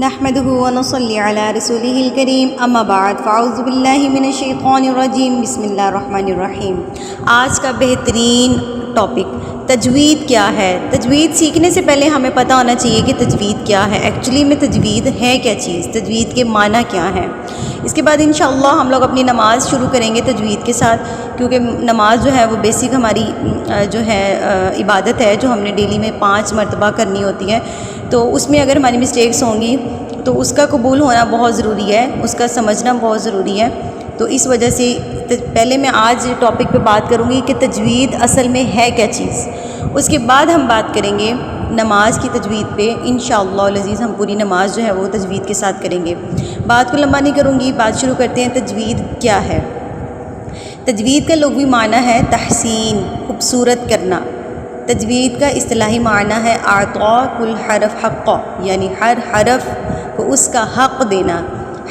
نحمده ونصلي على رسوله الكريم اما بعد فاعوذ باللہ من الشیطان الرجیم بسم اللہ الرحمن الرحیم۔ آج کا بہترین ٹاپک تجوید کیا ہے۔ تجوید سیکھنے سے پہلے ہمیں پتہ ہونا چاہیے کہ تجوید کیا ہے، ایکچولی میں تجوید ہے کیا چیز، تجوید کے معنی کیا ہے۔ اس کے بعد انشاءاللہ ہم لوگ اپنی نماز شروع کریں گے تجوید کے ساتھ، کیونکہ نماز جو ہے وہ بیسک ہماری جو ہے عبادت ہے جو ہم نے ڈیلی میں 5 مرتبہ کرنی ہوتی ہے، تو اس میں اگر ہماری مسٹیکس ہوں گی تو اس کا قبول ہونا بہت ضروری ہے، اس کا سمجھنا بہت ضروری ہے۔ تو اس وجہ سے پہلے میں آج ٹاپک پہ بات کروں گی کہ تجوید اصل میں ہے کیا چیز، اس کے بعد ہم بات کریں گے نماز کی تجوید پہ۔ انشاءاللہ العزیز ہم پوری نماز جو ہے وہ تجوید کے ساتھ کریں گے۔ بات کو لمبا نہیں کروں گی، بات شروع کرتے ہیں۔ تجوید کیا ہے؟ تجوید کا لغوی معنی ہے تحسین، خوبصورت کرنا۔ تجوید کا اصطلاحی معنی ہے اعطاء کل حرف حقہ، یعنی ہر حرف کو اس کا حق دینا۔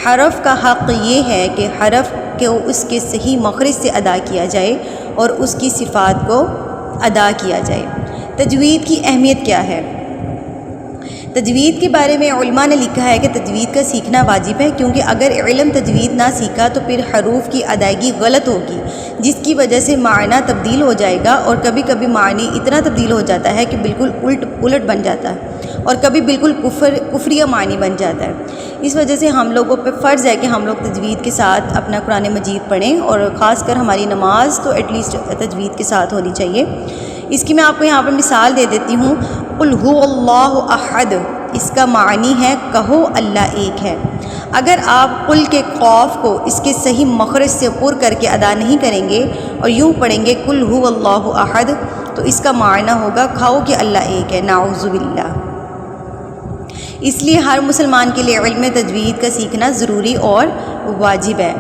حرف کا حق یہ ہے کہ حرف کو اس کے صحیح مخرج سے ادا کیا جائے اور اس کی صفات کو ادا کیا جائے۔ تجوید کی اہمیت کیا ہے؟ تجوید کے بارے میں علماء نے لکھا ہے کہ تجوید کا سیکھنا واجب ہے، کیونکہ اگر علم تجوید نہ سیکھا تو پھر حروف کی ادائیگی غلط ہوگی، جس کی وجہ سے معنی تبدیل ہو جائے گا، اور کبھی کبھی معنی اتنا تبدیل ہو جاتا ہے کہ بالکل الٹ بن جاتا ہے، اور کبھی بالکل کفریہ معنی بن جاتا ہے۔ اس وجہ سے ہم لوگوں پہ فرض ہے کہ ہم لوگ تجوید کے ساتھ اپنا قرآن مجید پڑھیں، اور خاص کر ہماری نماز تو ایٹ لیسٹ تجوید کے ساتھ ہونی چاہیے۔ اس کی میں آپ کو یہاں پر مثال دے دیتی ہوں۔ قل هو اللہ احد، اس کا معنی ہے کہو اللہ ایک ہے۔ اگر آپ قل کے قاف کو اس کے صحیح مخرج سے پر کر کے ادا نہیں کریں گے اور یوں پڑھیں گے قل هو اللہ احد، تو اس کا معنی ہوگا کھاؤ کہ اللہ ایک ہے، نعوذ باللہ۔ اس لیے ہر مسلمان کے لیے علم تجوید کا سیکھنا ضروری اور واجب ہے۔